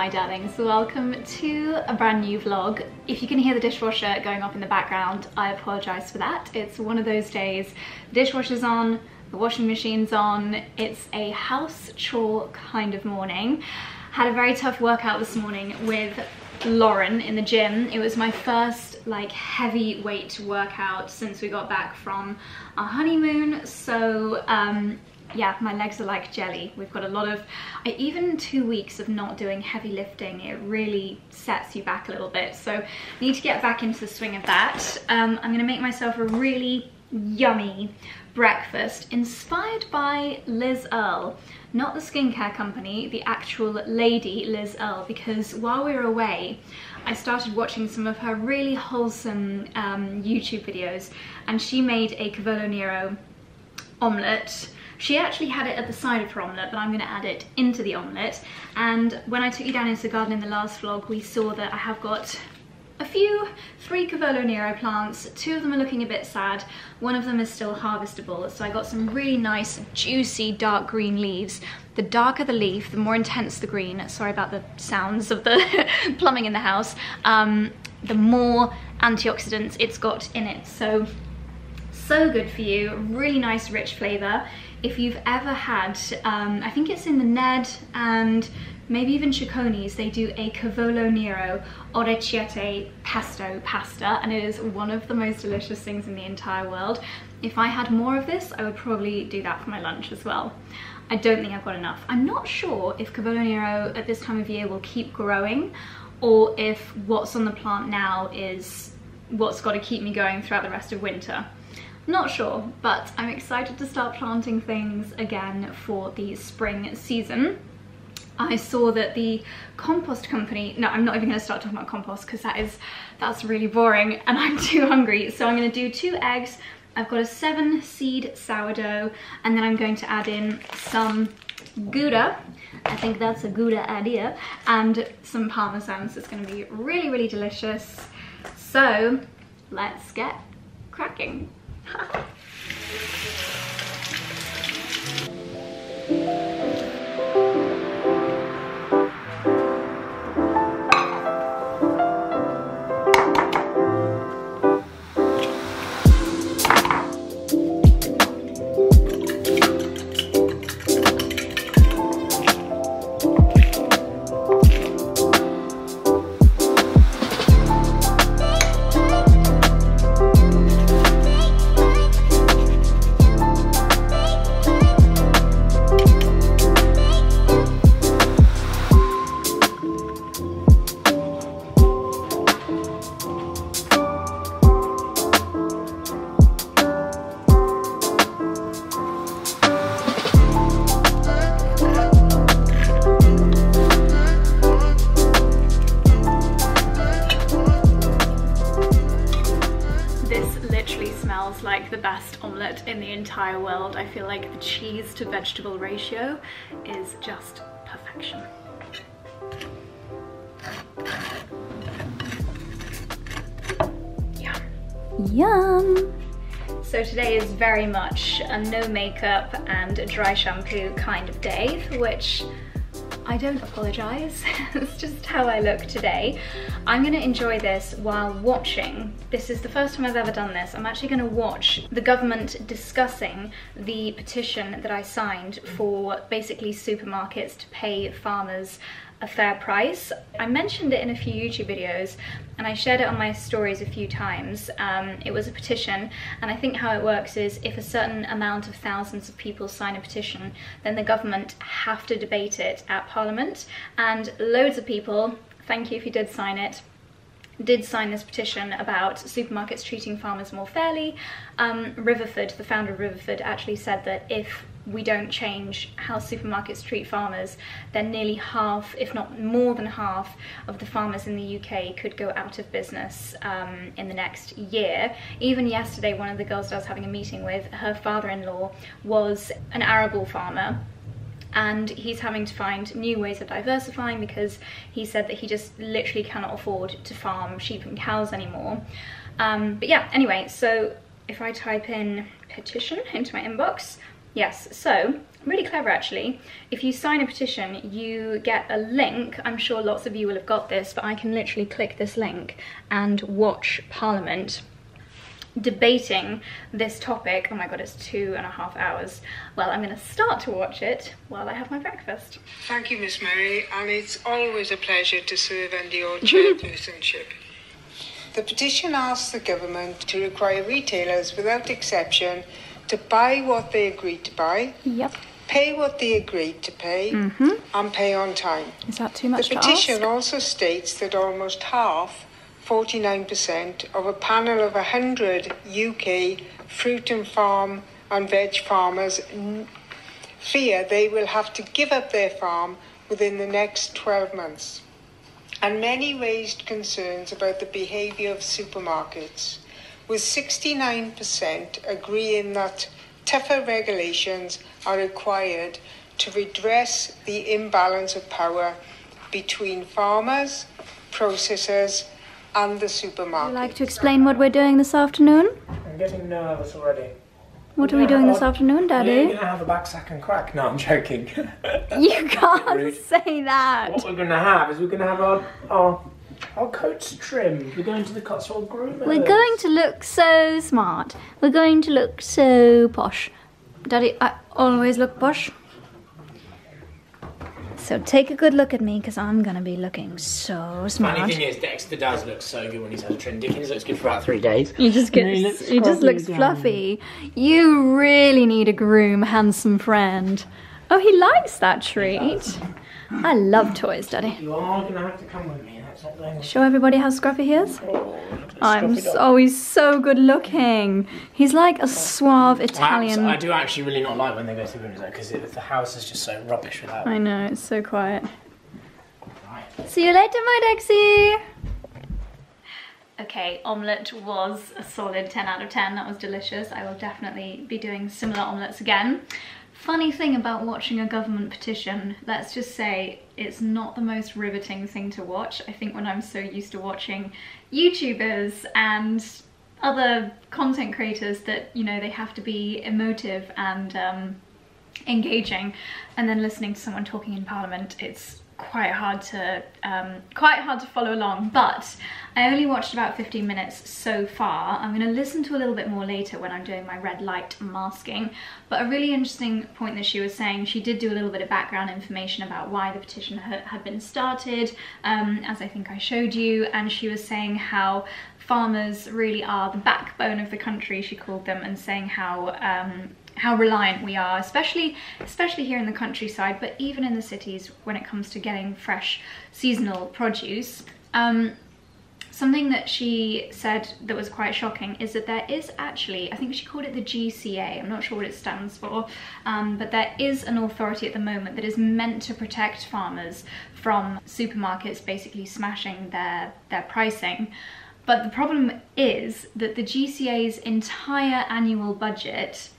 Hi darlings, welcome to a brand new vlog. If you can hear the dishwasher going off in the background, I apologise for that. It's one of those days, the dishwasher's on, the washing machine's on, it's a house chore kind of morning. Had a very tough workout this morning with Lauren in the gym. It was my first like heavy weight workout since we got back from our honeymoon, so yeah, my legs are like jelly. We've got a lot of, even 2 weeks of not doing heavy lifting, it really sets you back a little bit. So I need to get back into the swing of that. I'm gonna make myself a really yummy breakfast inspired by Liz Earle. Not the skincare company, the actual lady Liz Earle, because while we were away, I started watching some of her really wholesome YouTube videos, and she made a Cavolo Nero omelette. She actually had it at the side of her omelette, but I'm going to add it into the omelette. And when I took you down into the garden in the last vlog, we saw that I have got three Cavolo Nero plants. 2 of them are looking a bit sad. 1 of them is still harvestable. So I got some really nice, juicy, dark green leaves. The darker the leaf, the more intense the green. Sorry about the sounds of the plumbing in the house. The more antioxidants it's got in it. So good for you. Really nice, rich flavour. If you've ever had, I think it's in the Ned and maybe even Cicconi's, they do a Cavolo Nero orecchiette pesto pasta, and it is one of the most delicious things in the entire world. If I had more of this, I would probably do that for my lunch as well. I don't think I've got enough. I'm not sure if Cavolo Nero at this time of year will keep growing, or if what's on the plant now is what's got to keep me going throughout the rest of winter. Not sure, but I'm excited to start planting things again for the spring season. I saw that the compost company, no, I'm not even going to start talking about compost because that's really boring and I'm too hungry. So I'm going to do 2 eggs. I've got a 7-seed sourdough, and then I'm going to add in some Gouda. I think that's a Gouda idea, and some Parmesan. So it's going to be really, really delicious. So let's get cracking. Like the best omelette in the entire world. I feel like the cheese to vegetable ratio is just perfection. Yum. Yum. So today is very much a no makeup and a dry shampoo kind of day, for which I don't apologise. It's just how I look today. I'm going to enjoy this while watching. This is the first time I've ever done this. I'm actually going to watch the government discussing the petition that I signed for basically supermarkets to pay farmers a fair price. I mentioned it in a few YouTube videos and I shared it on my stories a few times. It was a petition, and I think how it works is if a certain amount of thousands of people sign a petition, then the government have to debate it at Parliament, and loads of people, thank you if you did sign it, did sign this petition about supermarkets treating farmers more fairly. Riverford, the founder of Riverford, actually said that if we don't change how supermarkets treat farmers, then nearly half, if not more than half, of the farmers in the UK could go out of business in the next year. Even yesterday, one of the girls that I was having a meeting with, her father-in-law was an arable farmer, and he's having to find new ways of diversifying because he said that he just literally cannot afford to farm sheep and cows anymore. But yeah, anyway, so if I type in petition into my inbox, Yes, so really clever actually. If you sign a petition, you get a link. I'm sure lots of you will have got this, but I can literally click this link and watch Parliament debating this topic. Oh my god, it's 2.5 hours. Well, I'm going to start to watch it while I have my breakfast. Thank you, Miss Mary, and it's always a pleasure to serve under your chairpersonship. The petition asks the government to require retailers without exception to buy what they agreed to buy, pay what they agreed to pay, and pay on time. Is that too much to ask? The petition also states that almost half, 49%, of a panel of 100 UK fruit and farm and veg farmers fear they will have to give up their farm within the next 12 months. And many raised concerns about the behaviour of supermarkets, with 69% agreeing that tougher regulations are required to redress the imbalance of power between farmers, processors and the supermarkets. Would you like to explain what we're doing this afternoon? I'm getting nervous already. What are we doing this afternoon, Daddy? You're going to have a back sack and crack. No, I'm joking. You can't say that. What we're going to have is we're going to have our coats trimmed. We're going to the Cotswold Groomers. We're going to look so smart. We're going to look so posh. Daddy, I always look posh. So take a good look at me, because I'm going to be looking so smart. Funny thing is, Dexter does look so good when he's had a trim. Dickens looks good for about 3 days. He just looks fluffy. You really need a groom, handsome friend. Oh, he likes that treat. I love toys, Daddy. You are going to have to come with me. That's not going to... Show everybody how scruffy he is. Oh, he's so good looking. He's like a suave Italian. I do actually really not like when they go through windows, because the house is just so rubbish without I know, it's so quiet. Right. See you later, my Dexy. Okay, omelette was a solid 10 out of 10. That was delicious. I will definitely be doing similar omelettes again. Funny thing about watching a government petition, let's just say it's not the most riveting thing to watch. I think when I'm so used to watching YouTubers and other content creators that, you know, they have to be emotive and engaging, and then listening to someone talking in Parliament, it's quite hard to follow along. But I only watched about 15 minutes so far. I'm going to listen to a little bit more later when I'm doing my red light masking. But a really interesting point that she was saying, she did do a little bit of background information about why the petition had been started, as I think I showed you, and she was saying how farmers really are the backbone of the country, she called them, and saying how reliant we are, especially here in the countryside, but even in the cities when it comes to getting fresh seasonal produce. Something that she said that was quite shocking is that there is actually, I think she called it the GCA, I'm not sure what it stands for, but there is an authority at the moment that is meant to protect farmers from supermarkets basically smashing their pricing. But the problem is that the GCA's entire annual budget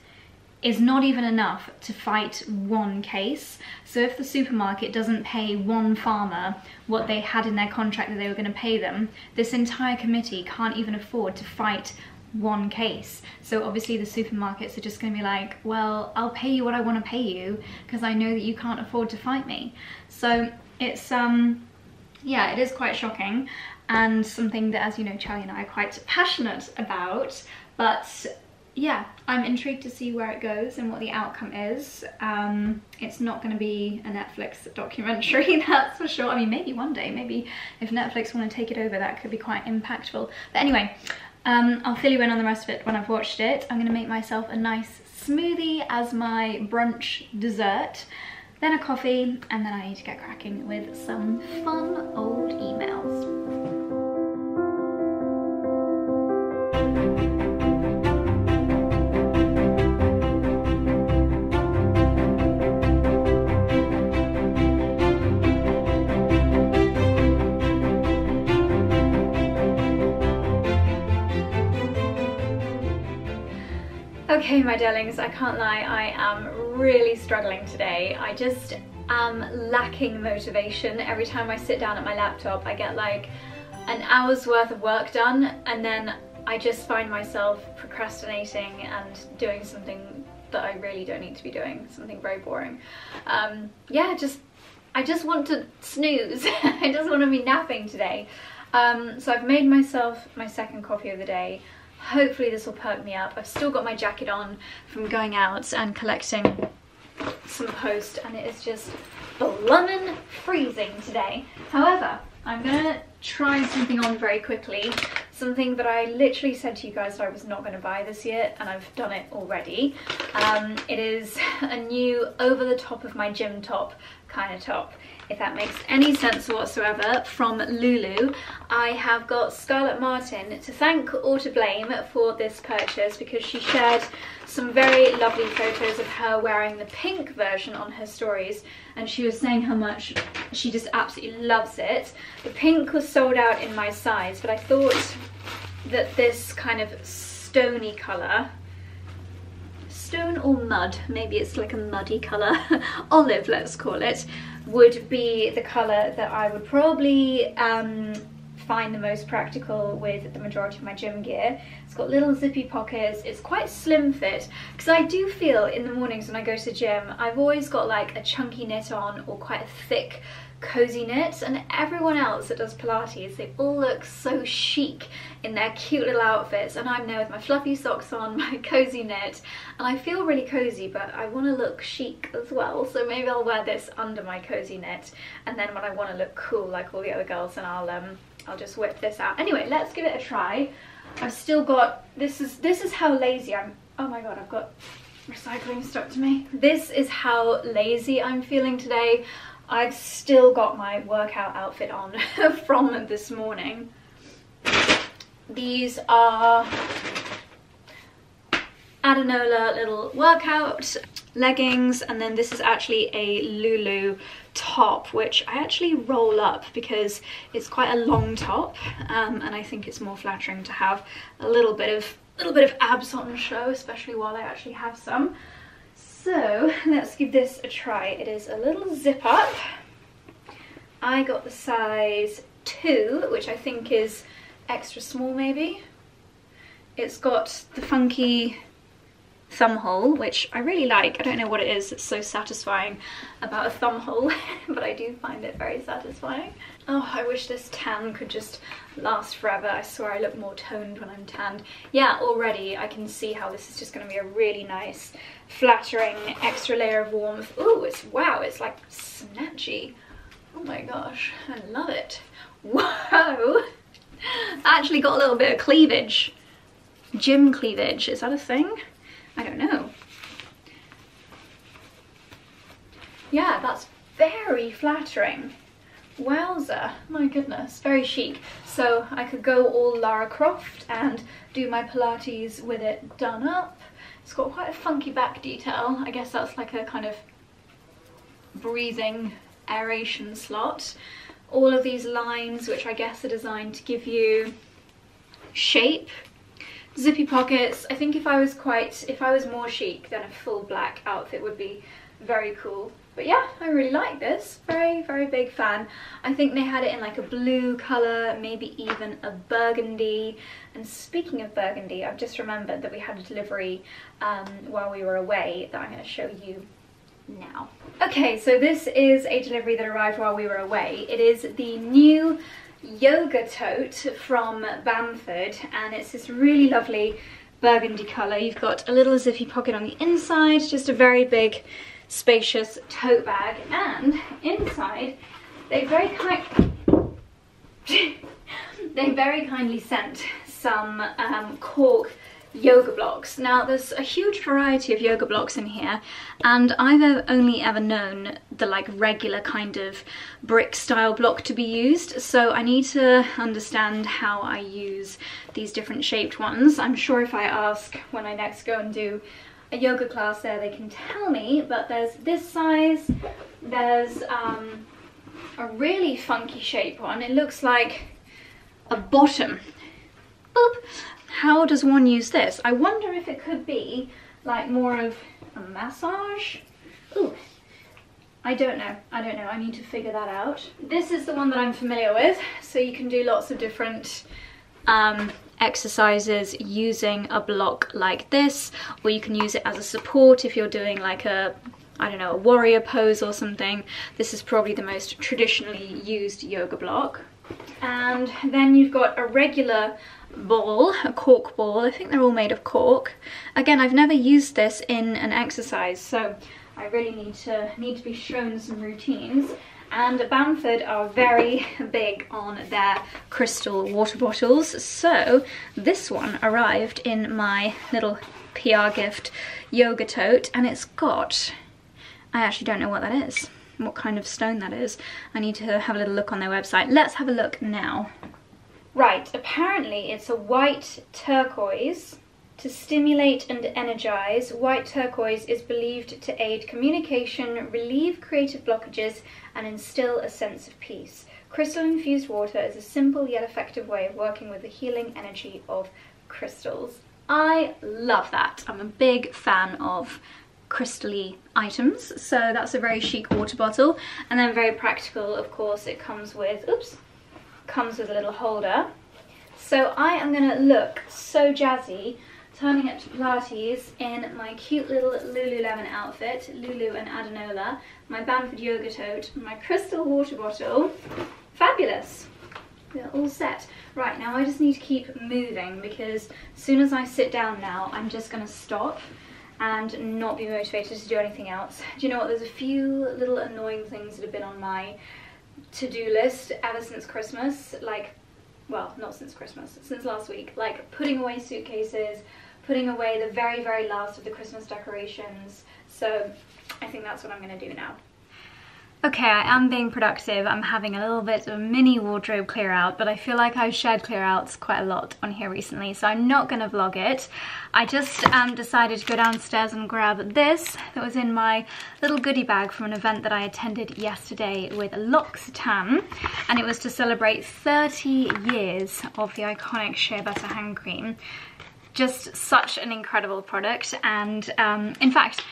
is not even enough to fight one case. So if the supermarket doesn't pay one farmer what they had in their contract that they were going to pay them, this entire committee can't even afford to fight one case. So obviously the supermarkets are just going to be like, well, I'll pay you what I want to pay you because I know that you can't afford to fight me. So it's yeah, it is quite shocking, and something that, as you know, Charlie and I are quite passionate about. But yeah, I'm intrigued to see where it goes and what the outcome is. It's not going to be a Netflix documentary, that's for sure. I mean, maybe one day, maybe if Netflix want to take it over, that could be quite impactful. But anyway, I'll fill you in on the rest of it when I've watched it. I'm going to make myself a nice smoothie as my brunch dessert, then a coffee, and then I need to get cracking with some fun old emails. Okay, my darlings, I can't lie, I am really struggling today. I just am lacking motivation. Every time I sit down at my laptop, I get like an hour's worth of work done, and then I just find myself procrastinating and doing something that I really don't need to be doing, something very boring. Yeah, I just want to snooze. I just want to be napping today. So I've made myself my second coffee of the day. Hopefully this will perk me up. I've still got my jacket on from going out and collecting some post, and it is just bloomin' freezing today. However, I'm gonna try something on very quickly, something that I literally said to you guys that I was not going to buy this year, and I've done it already. It is a new over the top of my gym top kind of top, if that makes any sense whatsoever, from Lulu. I have got Scarlett Martin to thank or to blame for this purchase, because she shared some very lovely photos of her wearing the pink version on her stories, and she was saying how much she just absolutely loves it. The pink was sold out in my size, but I thought that this kind of stony colour, stone or mud, maybe it's like a muddy colour, olive let's call it, would be the colour that I would probably find the most practical with the majority of my gym gear. It's got little zippy pockets, it's quite slim fit, because I do feel in the mornings when I go to the gym, I've always got like a chunky knit on or quite a thick cozy knit, and everyone else that does Pilates, they all look so chic in their cute little outfits, and I'm there with my fluffy socks on, my cozy knit, and I feel really cozy, but I want to look chic as well, so maybe I'll wear this under my cozy knit, and then when I want to look cool like all the other girls, then I'll just whip this out. Anyway, let's give it a try. I've still got, this is how lazy I'm, oh my god, I've got recycling stuck to me. This is how lazy I'm feeling today. I've still got my workout outfit on from this morning. These are Adenola little workout leggings, and then this is actually a Lulu top, which I actually roll up because it's quite a long top, and I think it's more flattering to have a little bit of abs on show, especially while I actually have some. So let's give this a try. It is a little zip up. I got the size 2, which I think is extra small maybe. It's got the funky thumb hole, which I really like. I don't know what it is that's so satisfying about a thumb hole, but I do find it very satisfying. Oh, I wish this tan could just last forever. I swear I look more toned when I'm tanned. Yeah, already I can see how this is just going to be a really nice, flattering extra layer of warmth. Ooh, wow, it's like snatchy. Oh my gosh, I love it. Whoa! Actually got a little bit of cleavage. Gym cleavage, is that a thing? I don't know. Yeah, that's very flattering. Wowza, my goodness, very chic. So I could go all Lara Croft and do my Pilates with it done up. It's got quite a funky back detail. I guess that's like a kind of breathing aeration slot. All of these lines, which I guess are designed to give you shape. Zippy pockets. I think if I was more chic, then a full black outfit would be very cool. But yeah, I really like this. Very, very big fan. I think they had it in like a blue colour, maybe even a burgundy. And speaking of burgundy, I've just remembered that we had a delivery while we were away that I'm going to show you now. Okay, so this is a delivery that arrived while we were away. It is the new yoga tote from Bamford, and it's this really lovely burgundy colour. You've got a little zippy pocket on the inside, just a very big spacious tote bag, and inside they very kindly sent some cork yoga blocks. Now there's a huge variety of yoga blocks in here, and I've only ever known the like regular kind of brick style block to be used, so I need to understand how I use these different shaped ones. I'm sure if I ask when I next go and do a yoga class there, they can tell me, but there's this size, there's a really funky shape one. It looks like a bottom. Boop. How does one use this? I wonder if it could be like more of a massage. Ooh, I don't know. I need to figure that out. This is the one that I'm familiar with, so you can do lots of different exercises using a block like this, or you can use it as a support if you're doing like a, I don't know, a warrior pose or something. This is probably the most traditionally used yoga block. And then you've got a regular ball, a cork ball. I think they're all made of cork. Again, I've never used this in an exercise, so I really need to be shown some routines. And Bamford are very big on their crystal water bottles, so this one arrived in my little PR gift yoga tote, and it's got, I actually don't know what that is, what kind of stone that is. I need to have a little look on their website. Let's have a look now. Right, apparently it's a white turquoise. To stimulate and energize, white turquoise is believed to aid communication, relieve creative blockages, and instill a sense of peace. Crystal-infused water is a simple yet effective way of working with the healing energy of crystals. I love that. I'm a big fan of crystal-y items, so that's a very chic water bottle. And then very practical, of course, it comes with, comes with a little holder. So I am gonna look so jazzy turning up to Pilates in my cute little Lululemon outfit, Lulu and Adenola, my Bamford yoga tote, my crystal water bottle. Fabulous. We're all set. Right, now I just need to keep moving, because as soon as I sit down now, I'm just gonna stop and not be motivated to do anything else. Do you know what, there's a few little annoying things that have been on my to-do list ever since Christmas, like, well, not since Christmas, since last week, like putting away suitcases, putting away the very, very last of the Christmas decorations. So I think that's what I'm going to do now. Okay, I am being productive. I'm having a little bit of a mini wardrobe clear out, but I feel like I've shared clear outs quite a lot on here recently, so I'm not going to vlog it. I just decided to go downstairs and grab this that was in my little goodie bag from an event that I attended yesterday with L'Occitane, and it was to celebrate 30 years of the iconic shea butter hand cream. Just such an incredible product, and in fact,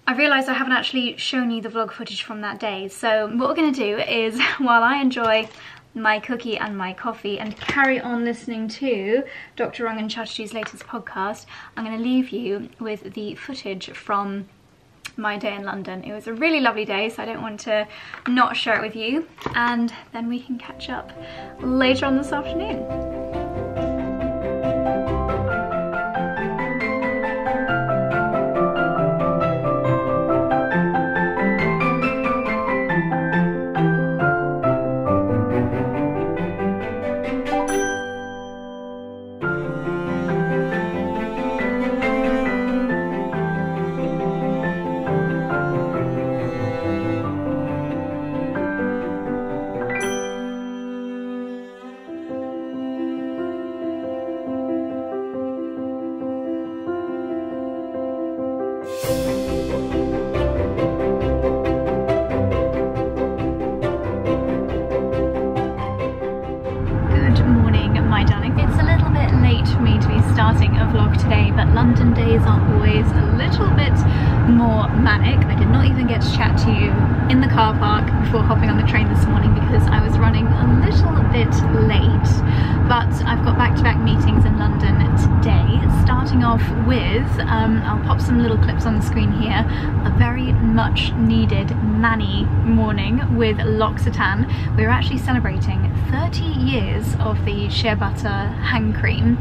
I realised I haven't actually shown you the vlog footage from that day, so what we're going to do is, while I enjoy my cookie and my coffee and carry on listening to Dr. Rangan Chatterjee's latest podcast, I'm going to leave you with the footage from my day in London. It was a really lovely day, so I don't want to not share it with you, and then we can catch up later on this afternoon. Starting a vlog today, but London days are always a little bit more manic. I did not even get to chat to you in the car park before hopping on the train this morning because I was running a little bit late, but I've got back-to-back meetings in London today, starting off with, I'll pop some little clips on the screen here, a very much needed Manny morning with L'Occitane. We're actually celebrating 30 years of the shea butter hand cream,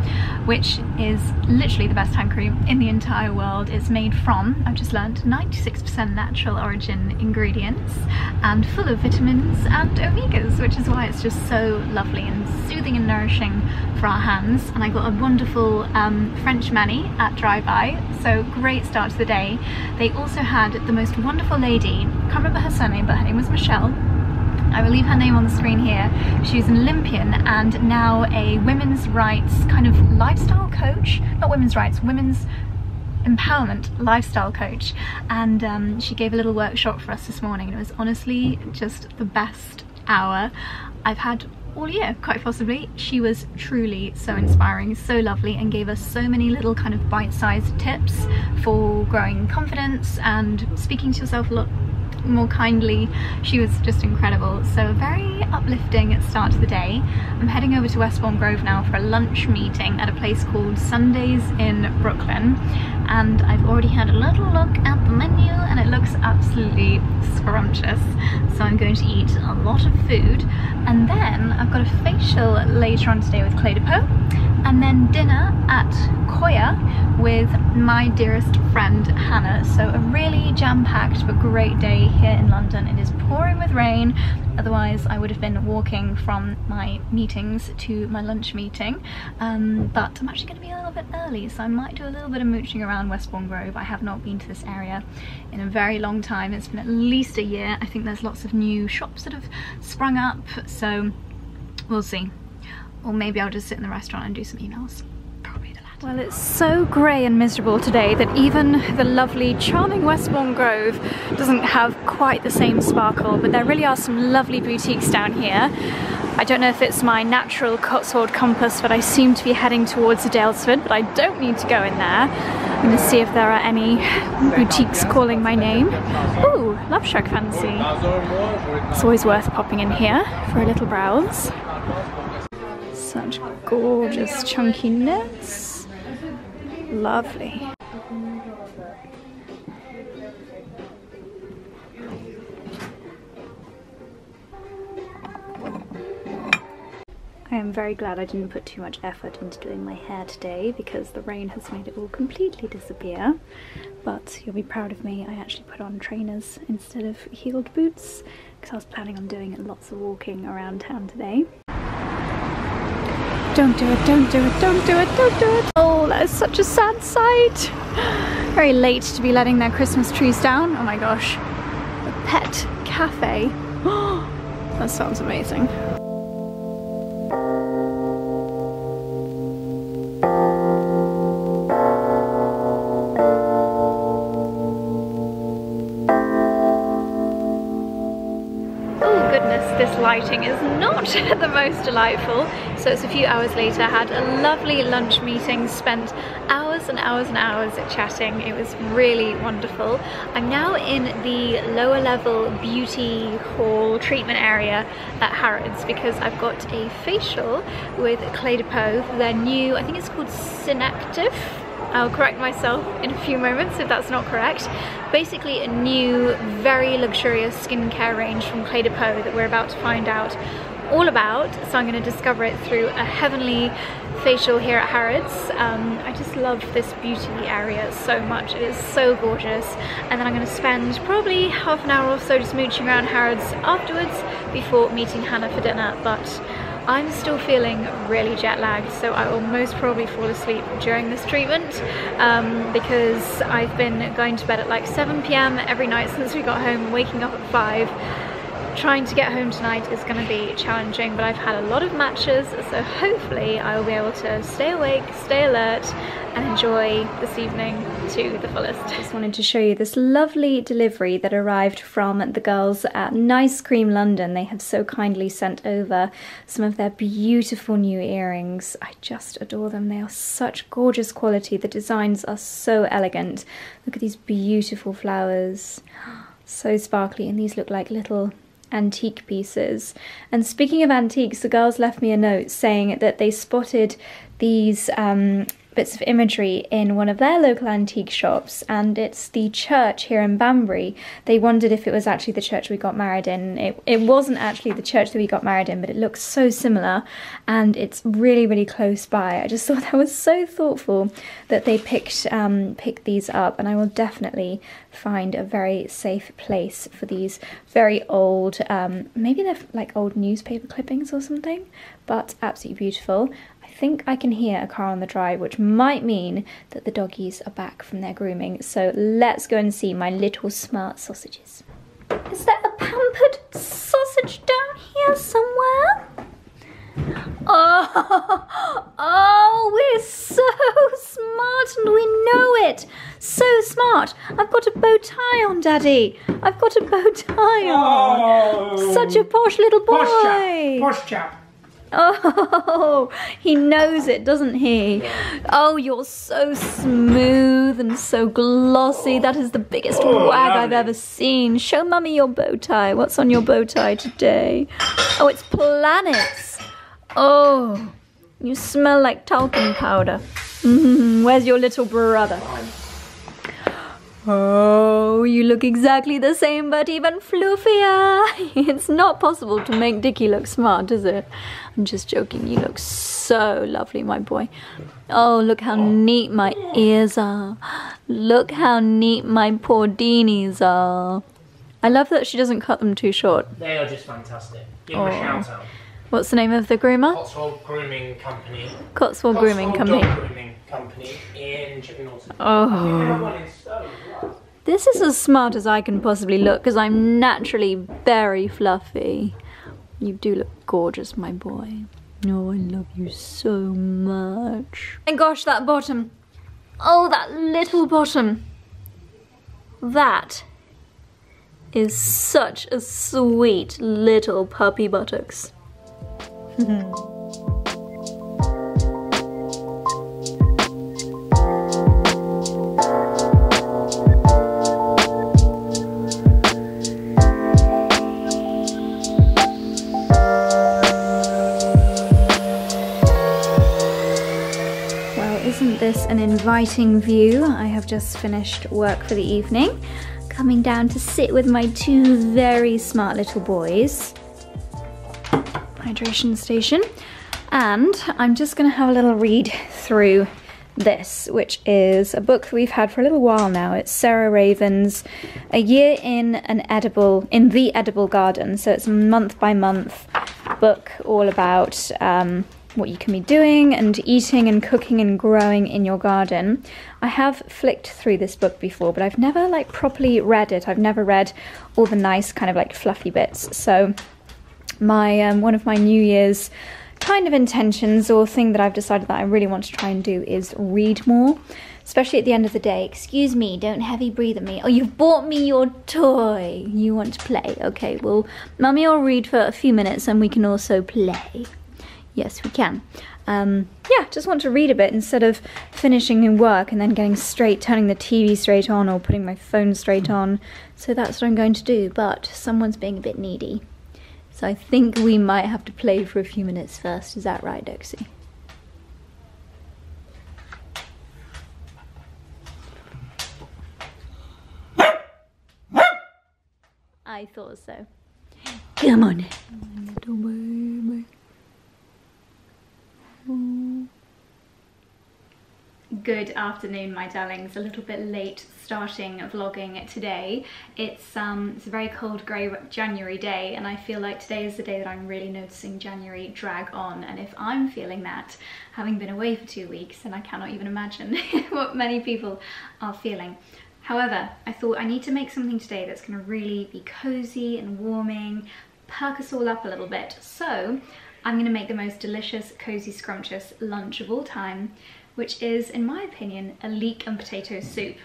which is literally the best hand cream in the entire world. It's made from, I've just learned, 96% natural origin ingredients and full of vitamins and omegas, which is why it's just so lovely and soothing and nourishing for our hands. And I got a wonderful French mani at Drive-By, so great start to the day. They also had the most wonderful lady, can't remember her surname, but her name was Michelle. I will leave her name on the screen here. She's an Olympian and now a women's rights kind of lifestyle coach. Not women's rights, women's empowerment lifestyle coach. And she gave a little workshop for us this morning, and it was honestly just the best hour I've had all year, quite possibly. She was truly so inspiring, so lovely, and gave us so many little kind of bite-sized tips for growing confidence and speaking to yourself a lot more kindly. She was just incredible. So a very uplifting start to the day. I'm heading over to Westbourne Grove now for a lunch meeting at a place called Sundays in Brooklyn, and I've already had a little look at the menu and it looks absolutely scrumptious. So I'm going to eat a lot of food, and then I've got a facial later on today with Clé de Peau, and then dinner at Koya with my dearest friend Hannah. So a really jam-packed but great day here in London. It is pouring with rain, otherwise I would have been walking from my meetings to my lunch meeting, but I'm actually going to be a little bit early, so I might do a little bit of mooching around Westbourne Grove. I have not been to this area in a very long time. It's been at least a year. I think there's lots of new shops that have sprung up, so we'll see. Or maybe I'll just sit in the restaurant and do some emails. Probably the latter. Well, it's so grey and miserable today that even the lovely, charming Westbourne Grove doesn't have quite the same sparkle, but there really are some lovely boutiques down here. I don't know if it's my natural Cotswold compass, but I seem to be heading towards Dalesford, but I don't need to go in there. I'm going to see if there are any boutiques calling my name. Ooh, Love Shack fancy. It's always worth popping in here for a little browse. Such gorgeous chunky knits. Lovely. I am very glad I didn't put too much effort into doing my hair today because the rain has made it all completely disappear. But you'll be proud of me, I actually put on trainers instead of heeled boots because I was planning on doing lots of walking around town today. Don't do it, don't do it, don't do it, don't do it! Oh, that is such a sad sight! Very late to be letting their Christmas trees down. Oh my gosh. A pet cafe. That sounds amazing. This lighting is not the most delightful. So it's a few hours later. I had a lovely lunch meeting, spent hours and hours and hours chatting. It was really wonderful. I'm now in the lower level beauty hall treatment area at Harrods because I've got a facial with Clé de Peau, their new, I think it's called Synactive. I'll correct myself in a few moments if that's not correct. Basically a new, very luxurious skincare range from Clé de Peau that we're about to find out all about. So I'm going to discover it through a heavenly facial here at Harrods. I just love this beauty area so much. It is so gorgeous. And then I'm going to spend probably half an hour or so just mooching around Harrods afterwards before meeting Hannah for dinner. But I'm still feeling really jet lagged, so I will most probably fall asleep during this treatment because I've been going to bed at like 7 PM every night since we got home and waking up at 5. Trying to get home tonight is going to be challenging, but I've had a lot of matches, so hopefully I will be able to stay awake, stay alert, and enjoy this evening to the fullest. I just wanted to show you this lovely delivery that arrived from the girls at Nice Cream London. They have so kindly sent over some of their beautiful new earrings. I just adore them. They are such gorgeous quality. The designs are so elegant. Look at these beautiful flowers. So sparkly, and these look like little antique pieces. And speaking of antiques, the girls left me a note saying that they spotted these bits of imagery in one of their local antique shops, and it's the church here in Banbury. They wondered if it was actually the church we got married in. It wasn't actually the church that we got married in, but it looks so similar, and it's really, really close by. I just thought that was so thoughtful that they picked these up, and I will definitely find a very safe place for these very old, maybe they're like old newspaper clippings or something, but absolutely beautiful. I think I can hear a car on the drive, which might mean that the doggies are back from their grooming. So let's go and see my little smart sausages. Is there a pampered sausage down here somewhere? Oh, we're so smart and we know it. So smart. I've got a bow tie on, Daddy. I've got a bow tie on. Such a posh little boy. Posh chap. Oh, he knows it, doesn't he? Oh, you're so smooth and so glossy. That is the biggest wag I've ever seen. Show mummy your bow tie. What's on your bow tie today? Oh, it's planets. Oh, you smell like talcum powder. Where's your little brother? Oh, you look exactly the same, but even fluffier. It's not possible to make Dickie look smart, is it? I'm just joking. You look so lovely, my boy. Oh, look how neat my ears are. Look how neat my poor Deenies are. I love that she doesn't cut them too short. They are just fantastic. Give them a shout out. What's the name of the groomer? Cotswold Grooming Company. Cotswold Grooming Company. Dog Grooming Company in Chipping Norton. Oh. This is as smart as I can possibly look because I'm naturally very fluffy. You do look gorgeous, my boy. Oh, I love you so much. And gosh, that bottom. Oh, that little bottom. That is such a sweet little puppy buttocks. Isn't this an inviting view? I have just finished work for the evening, coming down to sit with my two very smart little boys. Hydration station. And I'm just going to have a little read through this, which is a book that we've had for a little while now. It's Sarah Raven's A Year in the Edible Garden. So it's a month by month book all about what you can be doing and eating and cooking and growing in your garden. I have flicked through this book before, but I've never like properly read it. I've never read all the nice kind of like fluffy bits. So my one of my New Year's kind of intentions or thing that I've decided that I really want to try and do is read more, especially at the end of the day. Excuse me, don't heavy breathe at me. Oh, you've bought me your toy. You want to play? Okay, well, mummy will read for a few minutes and we can also play. Yes, we can. Yeah, just want to read a bit instead of finishing in work and then turning the TV straight on or putting my phone straight on. So that's what I'm going to do, but someone's being a bit needy. So I think we might have to play for a few minutes first. Is that right, Doxy? I thought so. Come on, little baby. Good afternoon, my darlings. A little bit late starting vlogging today. It's a very cold grey January day, and I feel like today is the day that I'm really noticing January drag on, and if I'm feeling that, having been away for 2 weeks, then I cannot even imagine what many people are feeling. However, I thought I need to make something today that's going to really be cozy and warming, perk us all up a little bit. So I'm going to make the most delicious, cozy, scrumptious lunch of all time, which is, in my opinion, a leek and potato soup.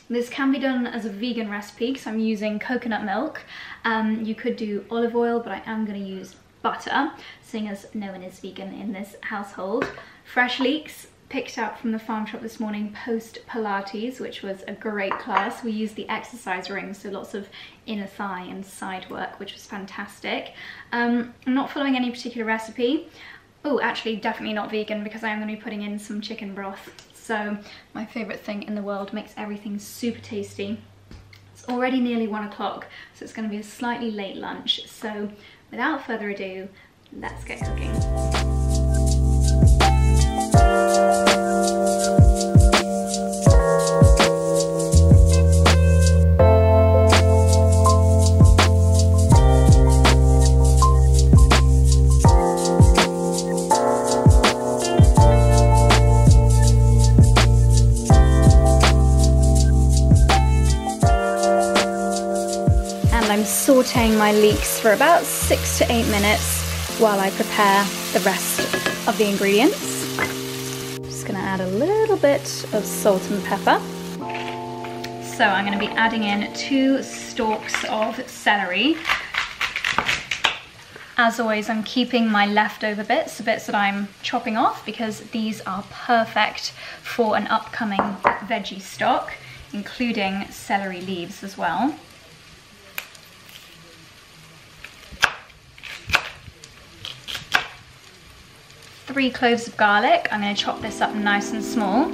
This can be done as a vegan recipe because I'm using coconut milk. You could do olive oil, but I am going to use butter, seeing as no one is vegan in this household. Fresh leeks, picked out from the farm shop this morning post Pilates, which was a great class. We used the exercise rings, so lots of inner thigh and side work, which was fantastic. I'm not following any particular recipe. Oh, actually definitely not vegan because I am going to be putting in some chicken broth. So my favourite thing in the world, makes everything super tasty. It's already nearly 1 o'clock, so it's going to be a slightly late lunch. So without further ado, let's get cooking. I'm sauteing my leeks for about 6 to 8 minutes while I prepare the rest of the ingredients. I'm just going to add a little bit of salt and pepper. So I'm going to be adding in 2 stalks of celery. As always, I'm keeping my leftover bits, the bits that I'm chopping off, because these are perfect for an upcoming veggie stock, including celery leaves as well. Three cloves of garlic. I'm going to chop this up nice and small.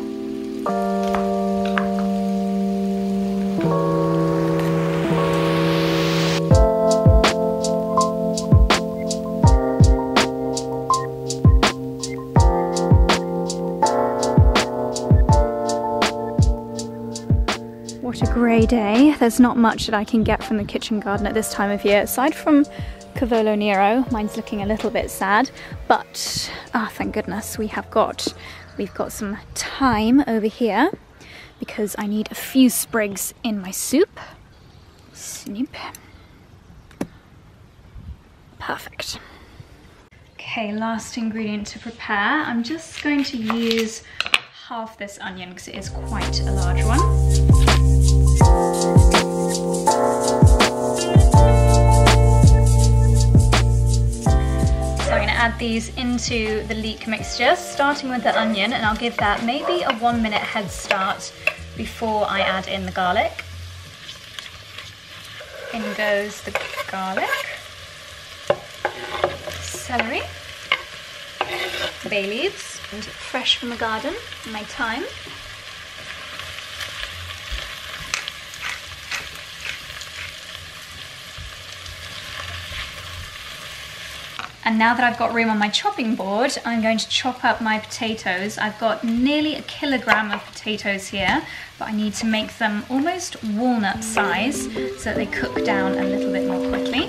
What a grey day. There's not much that I can get from the kitchen garden at this time of year, aside from Cavolo Nero. Mine's looking a little bit sad, but thank goodness we've got some thyme over here, because I need a few sprigs in my soup. Snip. Perfect. Okay, last ingredient to prepare. I'm just going to use half this onion because it is quite a large one. Add these into the leek mixture, starting with the onion, and I'll give that maybe a 1 minute head start before I add in the garlic. In goes the garlic, celery, bay leaves, and fresh from the garden, my thyme. And now that I've got room on my chopping board, I'm going to chop up my potatoes. I've got nearly 1 kilogram of potatoes here, but I need to make them almost walnut size so that they cook down a little bit more quickly.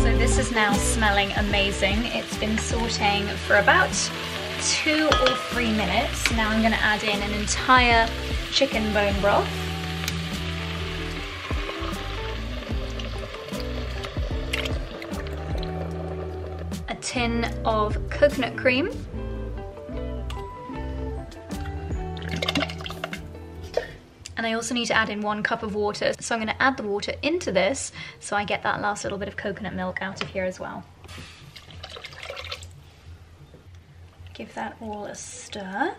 So this is now smelling amazing. It's been sauteing for about 2 or 3 minutes. Now I'm going to add in an entire chicken bone broth. A tin of coconut cream. And I also need to add in 1 cup of water. So I'm going to add the water into this so I get that last little bit of coconut milk out of here as well. Give that all a stir,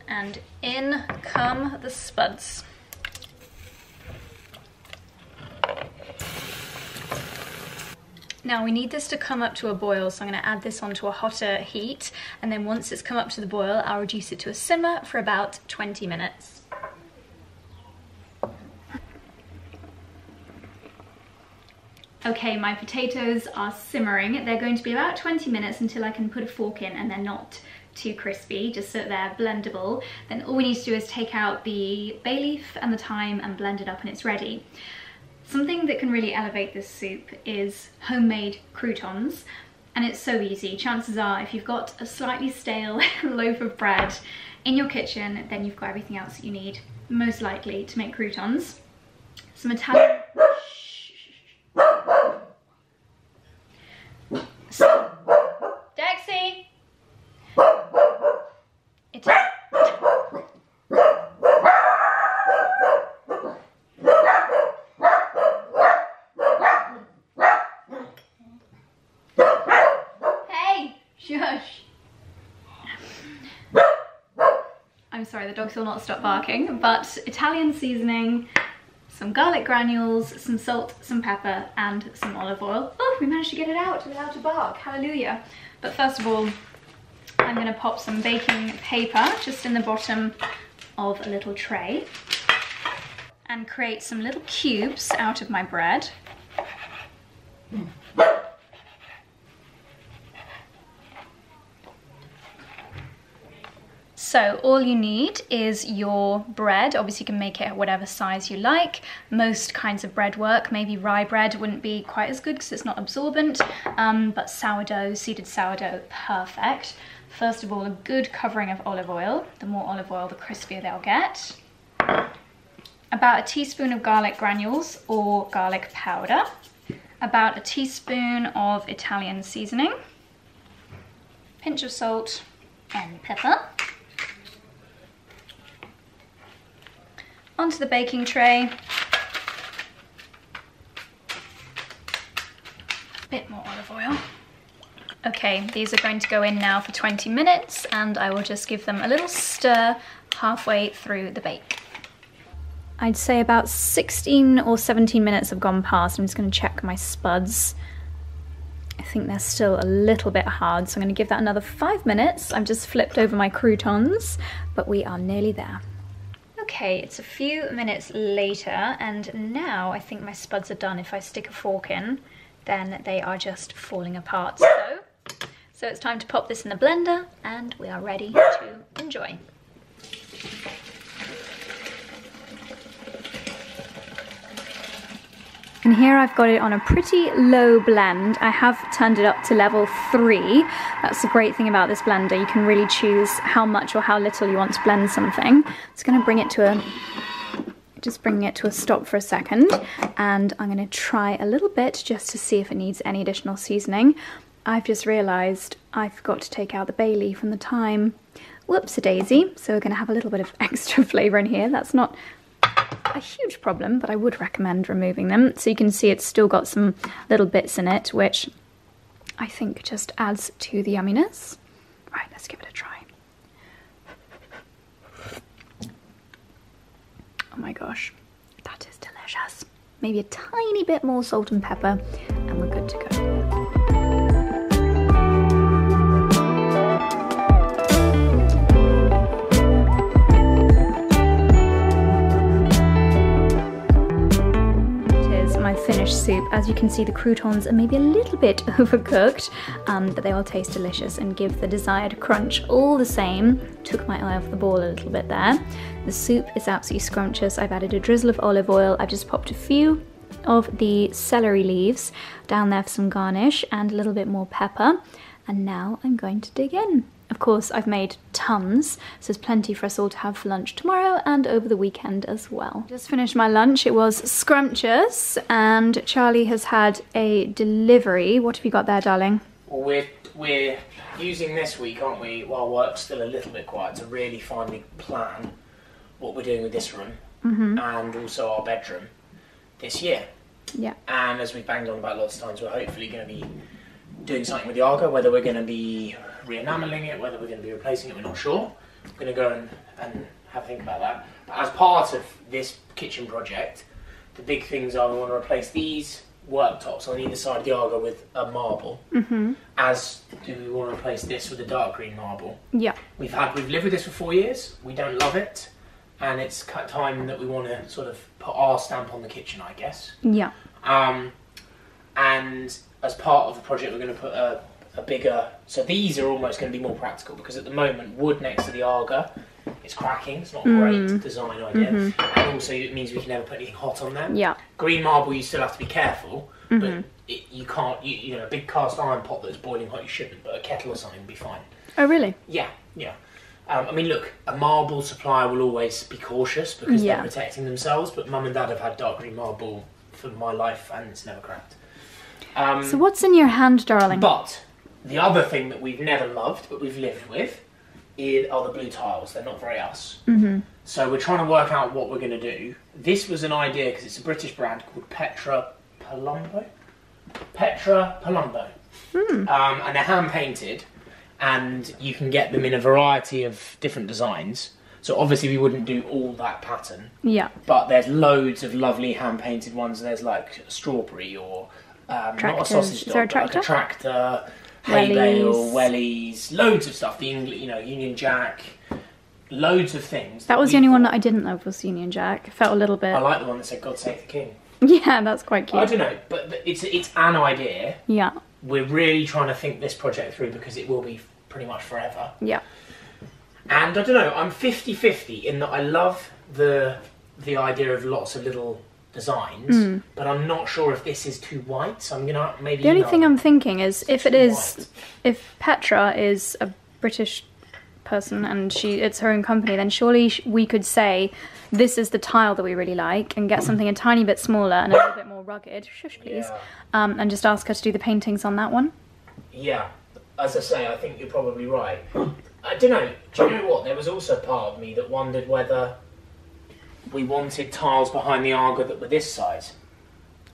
and in come the spuds. Now we need this to come up to a boil, so I'm going to add this onto a hotter heat, and then once it's come up to the boil, I'll reduce it to a simmer for about 20 minutes. Okay, my potatoes are simmering. They're going to be about 20 minutes until I can put a fork in and they're not too crispy, just so they're blendable. Then all we need to do is take out the bay leaf and the thyme and blend it up and it's ready. Something that can really elevate this soup is homemade croutons, and it's so easy. Chances are if you've got a slightly stale loaf of bread in your kitchen, then you've got everything else that you need, most likely, to make croutons. Some Italian... Dexy! Hey! Shush! I'm sorry, the dogs will not stop barking, but Italian seasoning, some garlic granules, some salt, some pepper, and some olive oil. Oh, we managed to get it out without a bark, hallelujah. But first of all, I'm gonna pop some baking paper just in the bottom of a little tray and create some little cubes out of my bread. So all you need is your bread. Obviously you can make it whatever size you like. Most kinds of bread work. Maybe rye bread wouldn't be quite as good because it's not absorbent, but sourdough, seeded sourdough, perfect. First of all, a good covering of olive oil. The more olive oil, the crispier they'll get. About a teaspoon of garlic granules or garlic powder. About a teaspoon of Italian seasoning. Pinch of salt and pepper. onto the baking tray. Bit more olive oil. Okay, these are going to go in now for 20 minutes and I will just give them a little stir halfway through the bake. I'd say about 16 or 17 minutes have gone past. I'm just going to check my spuds. I think they're still a little bit hard, so I'm going to give that another 5 minutes. I've just flipped over my croutons, but we are nearly there. Okay, it's a few minutes later and now I think my spuds are done. If I stick a fork in, then they are just falling apart. So it's time to pop this in the blender and we are ready to enjoy. And here I've got it on a pretty low blend. I have turned it up to level 3. That's the great thing about this blender. You can really choose how much or how little you want to blend something. It's going to bring it to a stop for a second, and I'm going to try a little bit just to see if it needs any additional seasoning. I've just realised I forgot to take out the bay leaf and the thyme. Whoops-a-daisy. So we're going to have a little bit of extra flavour in here. That's not a huge problem, but I would recommend removing them. So you can see it's still got some little bits in it, which I think just adds to the yumminess. Right, let's give it a try. Oh my gosh, that is delicious. Maybe a tiny bit more salt and pepper and we're good to go. Finished soup. As you can see, the croutons are maybe a little bit overcooked, but they all taste delicious and give the desired crunch all the same. Took my eye off the ball a little bit there. The soup is absolutely scrumptious. I've added a drizzle of olive oil. I've just popped a few of the celery leaves down there for some garnish and a little bit more pepper. And now I'm going to dig in. Of course, I've made tons, so there's plenty for us all to have for lunch tomorrow and over the weekend as well. Just finished my lunch. It was scrumptious, and Charlie has had a delivery. What have you got there, darling? Well, we're using this week, aren't we, while work's still a little bit quiet, to really finally plan what we're doing with this room and also our bedroom this year. Yeah. And as we've banged on about lots of times, we're hopefully going to be doing something with the Argo, whether we're going to be re-enamelling it, whether we're going to be replacing it, we're not sure. We're going to go and have a think about that. But as part of this kitchen project, the big things are we want to replace these worktops on either side of the Argo with a marble, as do we want to replace this with a dark green marble. Yeah. We've lived with this for 4 years, we don't love it, and it's time that we want to sort of put our stamp on the kitchen, I guess. Yeah. And as part of the project, we're going to put a bigger, so these are almost going to be more practical, because at the moment wood next to the Arga is cracking. It's not a great design idea, and also it means we can never put anything hot on there. Yeah. Green marble, you still have to be careful, but you can't. You know, a big cast iron pot that's boiling hot, you shouldn't, but a kettle or something would be fine. Oh really? Yeah, yeah. I mean, look, a marble supplier will always be cautious because they're protecting themselves, but Mum and Dad have had dark green marble for my life, and it's never cracked. So what's in your hand, darling? But the other thing that we've never loved, but we've lived with, are the blue tiles. They're not very us. So we're trying to work out what we're going to do. This was an idea because it's a British brand called Petra Palumbo. And they're hand painted, and you can get them in a variety of different designs. So obviously we wouldn't do all that pattern. Yeah. But there's loads of lovely hand painted ones. There's like strawberry or not a sausage dog, but like a tractor. Hay bale, wellies, loads of stuff. The Union Jack, loads of things. That was the only one that I didn't love, was Union Jack. It felt a little bit. I like the one that said "God Save the King." Yeah, that's quite cute. I don't know, but it's an idea. Yeah. We're really trying to think this project through because it will be pretty much forever. Yeah. And I don't know. I'm 50-50 in that I love the idea of lots of little designs, but I'm not sure if this is too white, so I'm gonna maybe. The only thing I'm thinking is if Petra is a British person and it's her own company, then surely we could say this is the tile that we really like and get something a tiny bit smaller and a little bit more rugged. Shush, please. And just ask her to do the paintings on that one. Yeah, as I say, I think you're probably right. I don't know. Do you know what? There was also part of me that wondered whether we wanted tiles behind the Arga that were this size.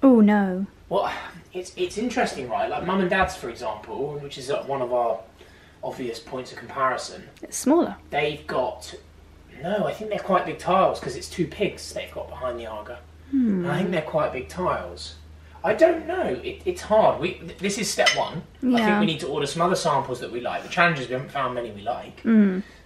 Oh no. Well, it's interesting, right? Like Mum and Dad's, for example, which is one of our obvious points of comparison. It's smaller. They've got... No, I think they're quite big tiles because it's 2 pigs they've got behind the Arga. And I think they're quite big tiles. I don't know. It's hard. This is step 1. Yeah. I think we need to order some other samples that we like. The challenges, we haven't found many we like.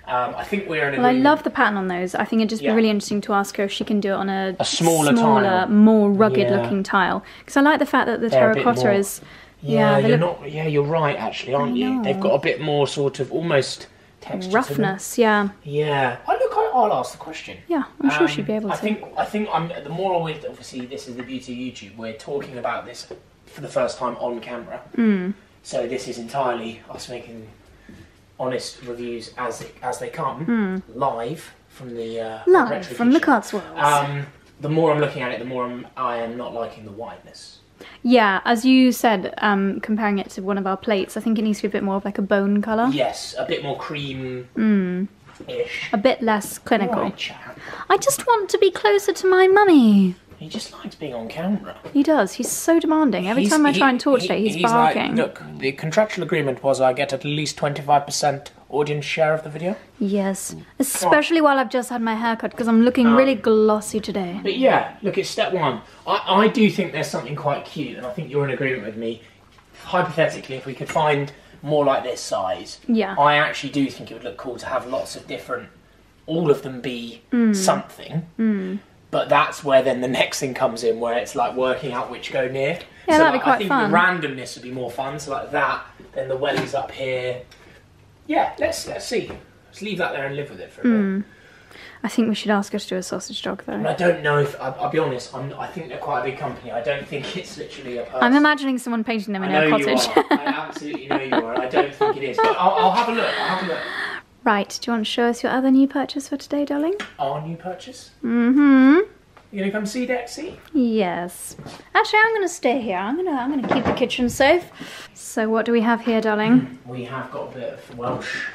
I think we're in a... Well, I love the pattern on those. I think it'd just be really interesting to ask her if she can do it on a smaller tile. more rugged-looking tile. Because I like the fact that the terracotta is... you're right, actually, aren't you? They've got a bit more sort of almost texture. Roughness, to them. Yeah. I'll ask the question. Yeah, I'm sure she'd be able to. I think the more always, obviously, this is the beauty of YouTube. We're talking about this for the first time on camera. So this is entirely us making honest reviews as they come, live from the Cotswolds. The more I'm looking at it, the more I am not liking the whiteness. Yeah, as you said, comparing it to one of our plates, I think it needs to be a bit more of like a bone colour. Yes, a bit more cream-ish. A bit less clinical. Right, chap. I just want to be closer to my mummy. He just likes being on camera. He does. He's so demanding. Every time I try and talk today, he's barking. Like, look, the contractual agreement was I get at least 25% audience share of the video. Yes, especially while I've just had my hair cut because I'm looking really glossy today. But yeah, look, it's step 1. I do think there's something quite cute, and I think you're in agreement with me. Hypothetically, if we could find more like this size, I actually do think it would look cool to have lots of different, all of them be something. But that's where then the next thing comes in, where it's like working out which go near. Yeah, so that'd be quite fun. I think the randomness would be more fun. So like that, then the wellies up here. Yeah, let's see. Let's leave that there and live with it for a bit. I think we should ask her to do a sausage dog though. And I don't know if I'll be honest. I think they're quite a big company. I don't think it's literally a person. I'm imagining someone painting them in a cottage. You are. I absolutely know you are. I don't think it is. But I'll have a look. Right, do you want to show us your other new purchase for today, darling? Our new purchase? You gonna come see Dexy? Yes. Actually, I'm gonna stay here. I'm gonna keep the kitchen safe. So what do we have here, darling? We have got a bit of Welsh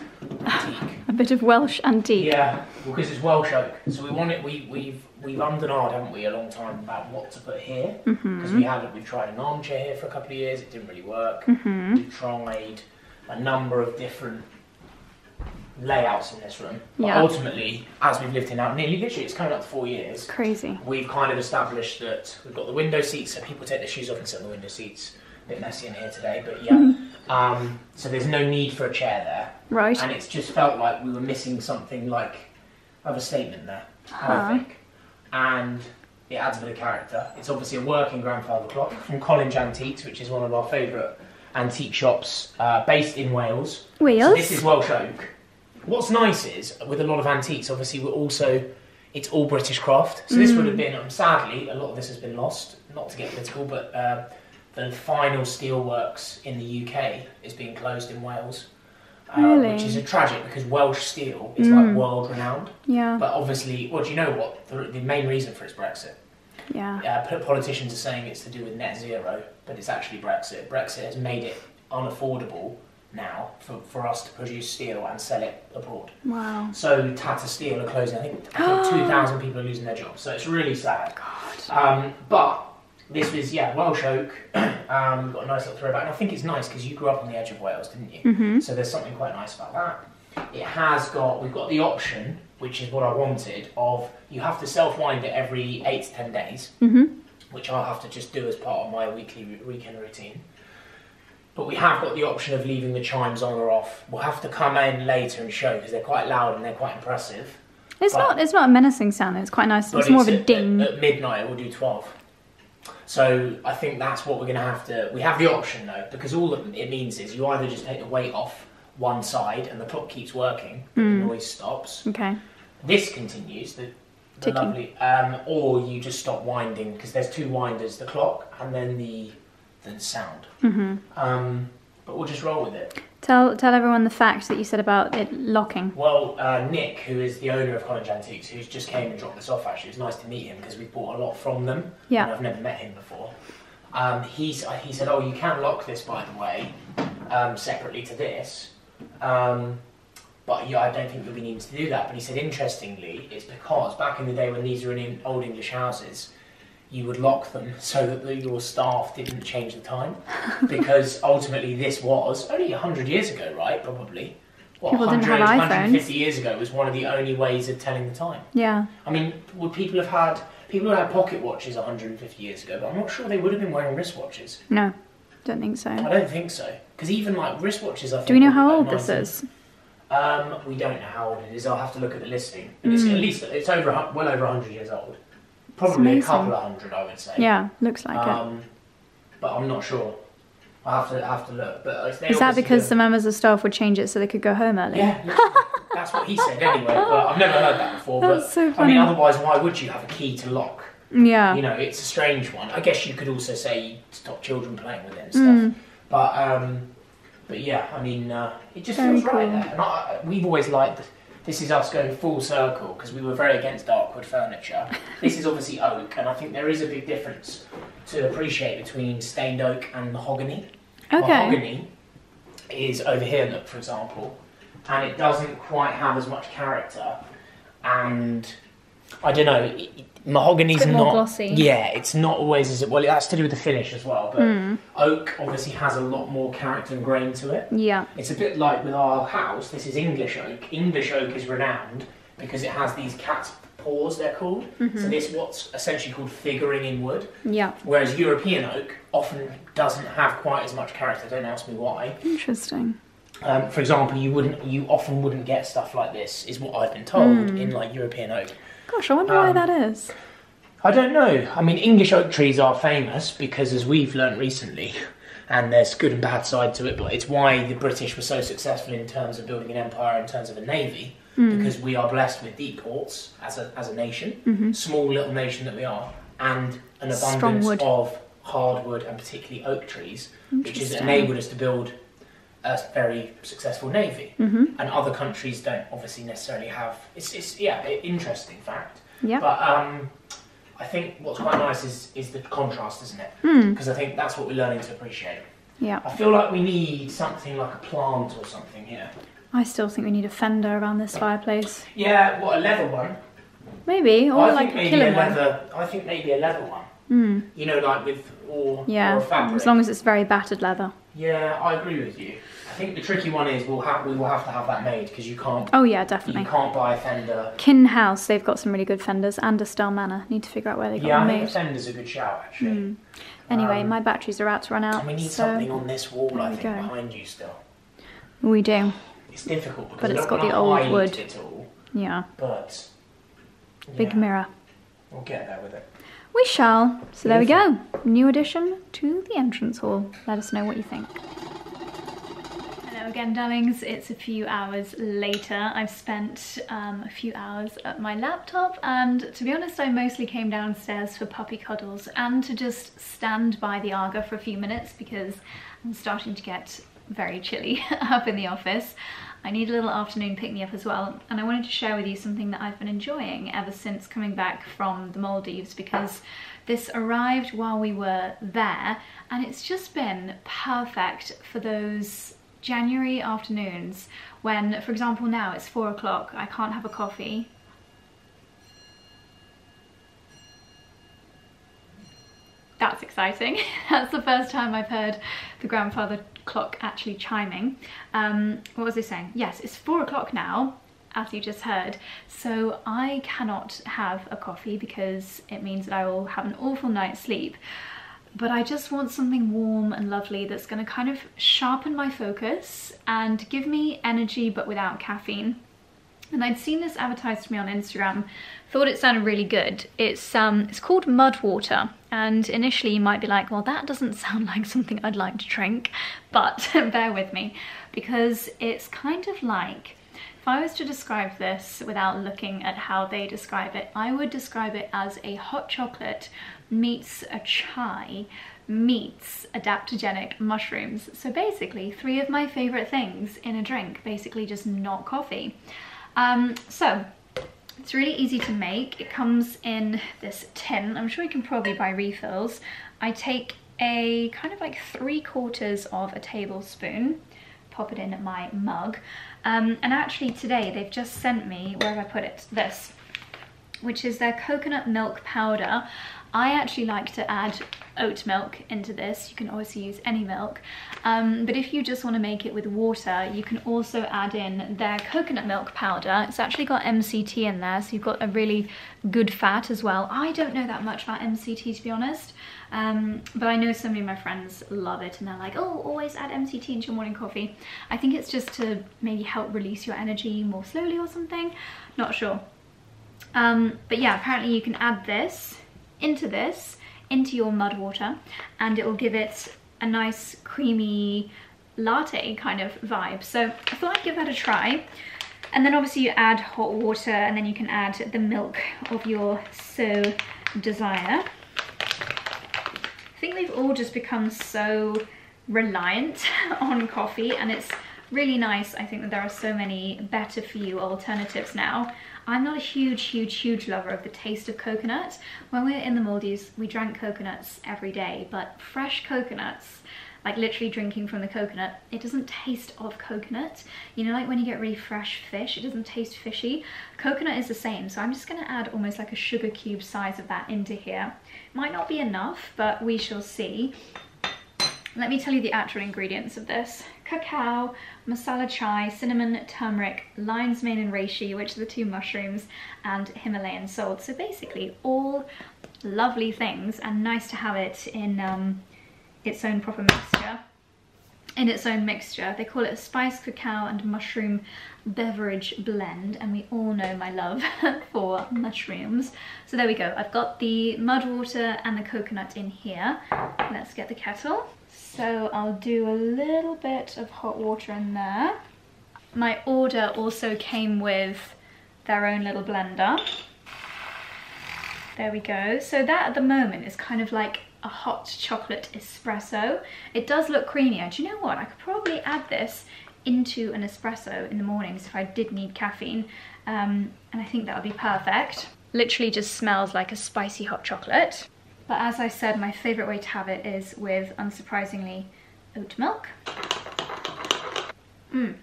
antique. A bit of Welsh antique. Yeah, because it's Welsh oak. So we want it. We've ummed and ahed, haven't we, a long time about what to put here. Because we tried an armchair here for a couple of years. It didn't really work. We've tried a number of different layouts in this room, but ultimately, as we've lived in now literally it's coming up to 4 years. Crazy. We've kind of established that we've got the window seats, so people take their shoes off and sit on the window seats. A bit messy in here today, but yeah. So there's no need for a chair there, right? And it's just felt like we were missing something like of a statement there, I think. And it adds a bit of character. It's obviously a working grandfather clock from College Antiques, which is one of our favourite antique shops based in Wales. So this is Welsh oak. What's nice is, with a lot of antiques, obviously it's all British craft. So this would have been, sadly, a lot of this has been lost, not to get political, but the final steelworks in the UK is being closed in Wales. Which is a tragic, because Welsh steel is like world renowned. Yeah. But obviously, well, do you know what? The main reason for it is Brexit. Yeah. Politicians are saying it's to do with net zero, but it's actually Brexit. Brexit has made it unaffordable now for us to produce steel and sell it abroad. Wow. So Tata Steel are closing. I think 2,000 people are losing their jobs. So it's really sad. God. But this was Welsh oak. We've got a nice little throwback. And I think it's nice because you grew up on the edge of Wales, didn't you? So there's something quite nice about that. We've got the option, which is what I wanted, of you have to self-wind it every 8 to 10 days, which I'll have to just do as part of my weekend routine. But we have got the option of leaving the chimes on or off. We'll have to come in later and show, because they're quite loud and they're quite impressive. It's not a menacing sound. It's quite nice. It's more of a ding. At midnight, it will do 12. So I think that's what we're going to have to... We have the option, though, because all it means is you either just take the weight off one side and the clock keeps working, but the noise stops. Okay. This continues, the lovely... or you just stop winding, because there's 2 winders, the clock and then the sound. But we'll just roll with it. Tell everyone the fact that you said about it locking. Well, Nick, who is the owner of College Antiques, who's just came and dropped this off, actually, it was nice to meet him because we bought a lot from them. Yeah. And I've never met him before. He said, oh, you can lock this, by the way, separately to this. But yeah, I don't think that we need to do that. But he said, interestingly, it's because back in the day when these were in old English houses, you would lock them so that your staff didn't change the time. Because ultimately this was only 100 years ago, right? Probably. What, people didn't have iPhones. 150 years ago was one of the only ways of telling the time. Yeah. I mean, would people have had pocket watches 150 years ago, but I'm not sure they would have been wearing wristwatches. No, don't think so. I don't think so. Because even like wristwatches, I think. Do we know how old this is? We don't know how old it is. I'll have to look at the listing. But it's at least, it's well over 100 years old. Probably a couple of hundred, I would say. Yeah, looks like it. But I'm not sure. I have to look. But is that because the members of staff would change it so they could go home early? Yeah, literally. That's what he said anyway. But I've never heard that before. That's but so funny. I mean, otherwise, why would you have a key to lock? Yeah. You know, it's a strange one. I guess you could also say stop children playing with it and stuff. But yeah, I mean, it just feels right there. And we've always liked. This is us going full circle because we were very against dark wood furniture. This is obviously oak, and I think there is a big difference to appreciate between stained oak and mahogany. Okay. Mahogany is over here, look, for example, and it doesn't quite have as much character. And I don't know, mahogany's more glossy. Yeah, it's not always as well. It has to do with the finish as well. But oak obviously has a lot more character and grain to it. Yeah, it's a bit like with our house. This is English oak. English oak is renowned because it has these cat's paws, they're called. So this what's essentially called figuring in wood. Yeah. Whereas European oak often doesn't have quite as much character. Don't ask me why. Interesting. For example, you often wouldn't get stuff like this, is what I've been told, in like European oak. Gosh, I wonder why that is. I don't know. I mean, English oak trees are famous because, as we've learnt recently, and there's good and bad side to it, but it's why the British were so successful in terms of building an empire, in terms of a navy, because we are blessed with deep ports as a nation, small little nation that we are, and an abundance of hardwood and particularly oak trees, which has enabled us to build a very successful navy. And other countries don't obviously necessarily have. It's an interesting fact. Yeah. But I think what's quite nice is the contrast, isn't it? Because I think that's what we're learning to appreciate. Yeah. I feel like we need something like a plant or something here. I still think we need a fender around this fireplace. Yeah, what, a leather one? Maybe, or like a killing one. I think maybe a leather one. You know, like with or fabric. As long as it's very battered leather. Yeah, I agree with you. I think the tricky one is we will have to have that made because you can't. Oh yeah, definitely. You can't buy a fender. Kin House, they've got some really good fenders, and Estelle Manor. Need to figure out where they got them made. Yeah, I think the fender's a good shout actually. Anyway, my batteries are about to run out. And we need something on this wall, I think, behind you still. We do. It's difficult because but it's got the old wood. It all, yeah. But big mirror. We'll get there with it. We shall. So there we go. New addition to the entrance hall. Let us know what you think. Hello again, darlings. It's a few hours later. I've spent a few hours at my laptop, and to be honest, I mostly came downstairs for puppy cuddles and to just stand by the Arga for a few minutes because I'm starting to get very chilly up in the office. I need a little afternoon pick-me-up as well, and I wanted to share with you something that I've been enjoying ever since coming back from the Maldives, because this arrived while we were there and it's just been perfect for those January afternoons when, for example, now it's 4 o'clock, I can't have a coffee. That's exciting. That's the first time I've heard the grandfather clock actually chiming. What was I saying? Yes, it's 4 o'clock now, as you just heard, so I cannot have a coffee because it means that I will have an awful night's sleep. But I just want something warm and lovely that's going to kind of sharpen my focus and give me energy but without caffeine. And I'd seen this advertised to me on Instagram, thought it sounded really good. It's called Mud Water, and initially you might be like, well, that doesn't sound like something I'd like to drink, but bear with me, because it's kind of like, if I was to describe this without looking at how they describe it, I would describe it as a hot chocolate meets a chai meets adaptogenic mushrooms. So basically 3 of my favourite things in a drink, basically just not coffee. So it's really easy to make. It comes in this tin. I'm sure you can probably buy refills. I take a kind of like 3/4 of a tablespoon, pop it in my mug. And actually today they've just sent me, where have I put it? This, which is their coconut milk powder. I actually like to add oat milk into this. You can obviously use any milk, but if you just want to make it with water, you can also add in their coconut milk powder. It's actually got MCT in there, so you've got a really good fat as well. I don't know that much about MCT, to be honest, but I know so many of my friends love it and they're like, oh, always add MCT into your morning coffee. I think it's just to maybe help release your energy more slowly or something, not sure. But yeah, apparently you can add this into your mud water and it will give it a nice creamy latte kind of vibe. So I thought I'd give that a try. And then obviously you add hot water and then you can add the milk of your so desire. I think they've all just become so reliant on coffee, and it's really nice, I think, that there are so many better for you alternatives now. I'm not a huge lover of the taste of coconut. When we were in the Maldives, we drank coconuts every day, but fresh coconuts, like literally drinking from the coconut, it doesn't taste of coconut. You know, like when you get really fresh fish, it doesn't taste fishy. Coconut is the same, so I'm just gonna add almost like a sugar cube size of that into here. Might not be enough, but we shall see. Let me tell you the actual ingredients of this. Cacao, masala chai, cinnamon, turmeric, lion's mane and reishi, which are the 2 mushrooms, and Himalayan salt. So basically all lovely things, and nice to have it in its own proper mixture. In its own mixture. They call it a spiced cacao and mushroom beverage blend, and we all know my love for mushrooms. So there we go. I've got the mud water and the coconut in here. Let's get the kettle. So I'll do a little bit of hot water in there. My order also came with their own little blender. There we go. So that at the moment is kind of like a hot chocolate espresso. It does look creamier. Do you know what? I could probably add this into an espresso in the mornings if I did need caffeine, and I think that would be perfect. Literally just smells like a spicy hot chocolate. But as I said, my favourite way to have it is with, unsurprisingly, oat milk. Oh,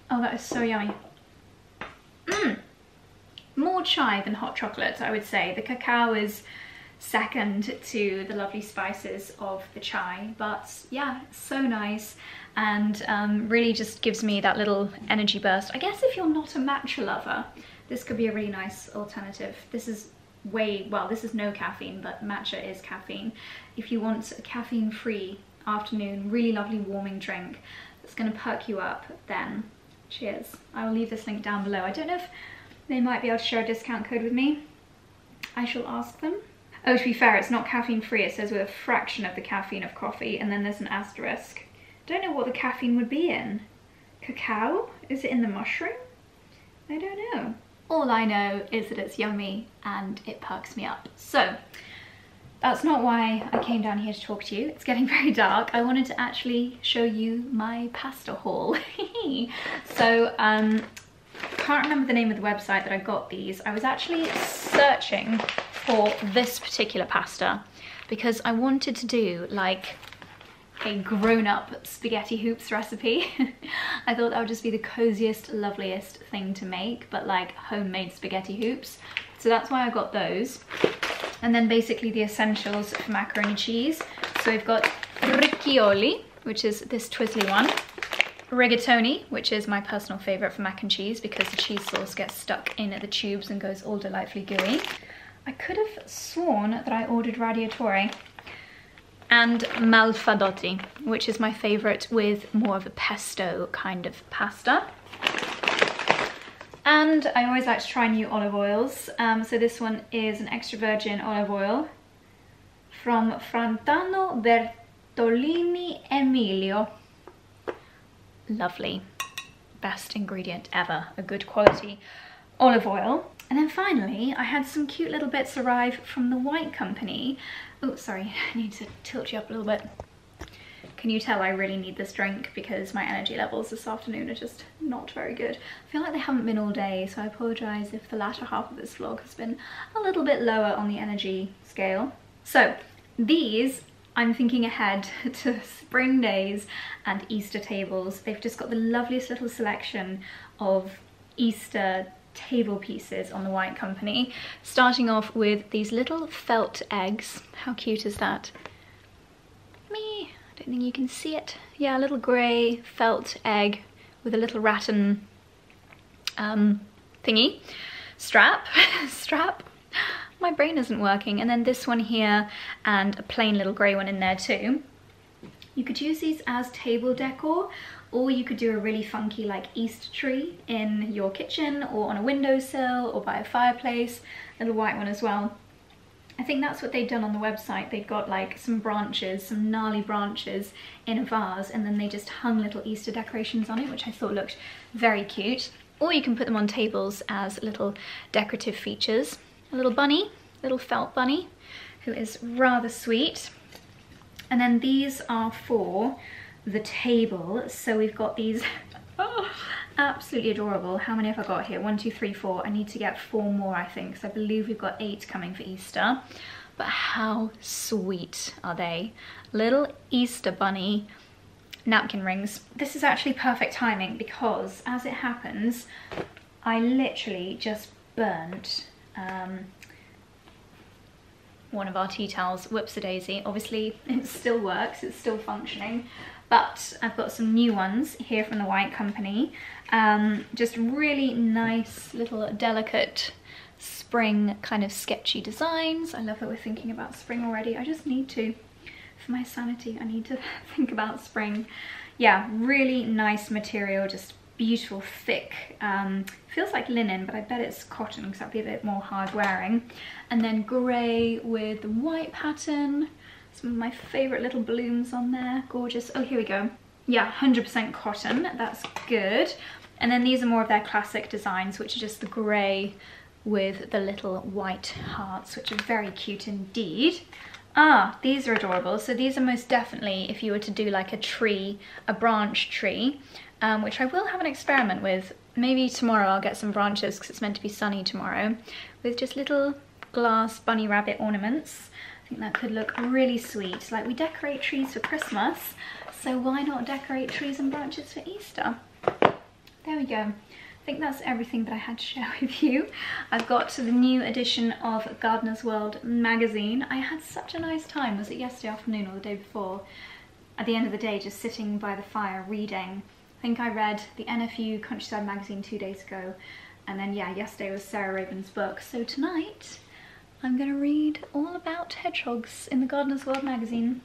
that is so yummy. More chai than hot chocolate, I would say. The cacao is second to the lovely spices of the chai, but yeah, so nice, and really just gives me that little energy burst. I guess if you're not a matcha lover, this could be a really nice alternative. This is this is no caffeine, but matcha is caffeine. If you want a caffeine-free afternoon, really lovely warming drink that's going to perk you up, then cheers. I will leave this link down below. I don't know if they might be able to share a discount code with me. I shall ask them. Oh, to be fair, it's not caffeine-free. It says with a fraction of the caffeine of coffee, and then there's an asterisk. Don't know what the caffeine would be in. Cacao? Is it in the mushroom? I don't know. All I know is that it's yummy and it perks me up. So that's not why I came down here to talk to you. It's getting very dark. I wanted to actually show you my pasta haul. So can't remember the name of the website that I got these. I was actually searching for this particular pasta because I wanted to do like a grown-up spaghetti hoops recipe. I thought that would just be the coziest, loveliest thing to make, but like homemade spaghetti hoops. So that's why I got those. And then basically the essentials for macaroni cheese. So we've got riccioli, which is this twizzly one. Rigatoni, which is my personal favourite for mac and cheese because the cheese sauce gets stuck in the tubes and goes all delightfully gooey. I could have sworn that I ordered radiatore. And malfadotti, which is my favourite with more of a pesto kind of pasta. And I always like to try new olive oils. So this one is an extra virgin olive oil from Frantano Bertolini Emilio. Lovely. Best ingredient ever. A good quality olive oil. And then finally, I had some cute little bits arrive from the White Company. Oh, sorry, I need to tilt you up a little bit. Can you tell I really need this drink because my energy levels this afternoon are just not very good. I feel like they haven't been all day, so I apologise if the latter half of this vlog has been a little bit lower on the energy scale. So these I'm thinking ahead to spring days and Easter tables. They've just got the loveliest little selection of Easter table pieces on the White Company, starting off with these little felt eggs. How cute is that? I don't think you can see it. Yeah, a little grey felt egg with a little rattan thingy. Strap. My brain isn't working. And then this one here and a plain little grey one in there too. You could use these as table decor, or you could do a really funky like Easter tree in your kitchen or on a windowsill or by a fireplace. Little white one as well. I think that's what they've done on the website. They've got like some branches, some gnarly branches in a vase, and then they just hung little Easter decorations on it, which I thought looked very cute. Or you can put them on tables as little decorative features. A little bunny, little felt bunny, who is rather sweet. And then these are for the table. So we've got these, oh, absolutely adorable. How many have I got here? 1, 2, 3, 4. I need to get 4 more, I think, because I believe we've got 8 coming for Easter. But how sweet are they? Little Easter bunny napkin rings. This is actually perfect timing because, as it happens, I literally just burnt one of our tea towels. Whoops-a-daisy. Obviously it still works, it's still functioning, but I've got some new ones here from the White Company. Just really nice little delicate spring kind of sketchy designs. I love that we're thinking about spring already. I just need to, for my sanity, I need to think about spring. Yeah, really nice material, just beautiful, thick, feels like linen, but I bet it's cotton because that'd be a bit more hard wearing. And then grey with the white pattern, some of my favourite little blooms on there, gorgeous. Oh, here we go. Yeah, 100% cotton, that's good. And then these are more of their classic designs, which are just the grey with the little white hearts, which are very cute indeed. Ah, these are adorable. So these are most definitely if you were to do like a tree, a branch tree, which I will have an experiment with. Maybe tomorrow I'll get some branches because it's meant to be sunny tomorrow, with just little glass bunny rabbit ornaments. I think that could look really sweet. Like, we decorate trees for Christmas, so why not decorate trees and branches for Easter? There we go. I think that's everything that I had to share with you. I've got the new edition of Gardener's World magazine. I had such a nice time. Was it yesterday afternoon or the day before? At the end of the day, just sitting by the fire reading. I think I read the NFU Countryside magazine 2 days ago, and then yeah, yesterday was Sarah Raven's book. So tonight I'm gonna read all about hedgehogs in the Gardener's World magazine,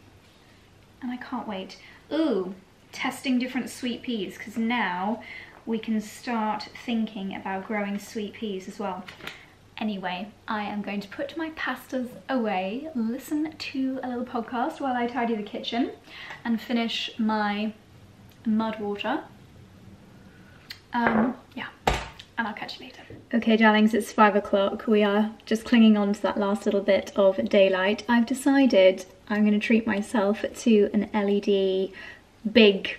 and I can't wait. Ooh, testing different sweet peas, because now we can start thinking about growing sweet peas as well. Anyway, I am going to put my pastas away, listen to a little podcast while I tidy the kitchen, and finish my mud water. Yeah, and I'll catch you later. Okay, darlings, it's 5 o'clock. We are just clinging on to that last little bit of daylight. I've decided I'm going to treat myself to an LED big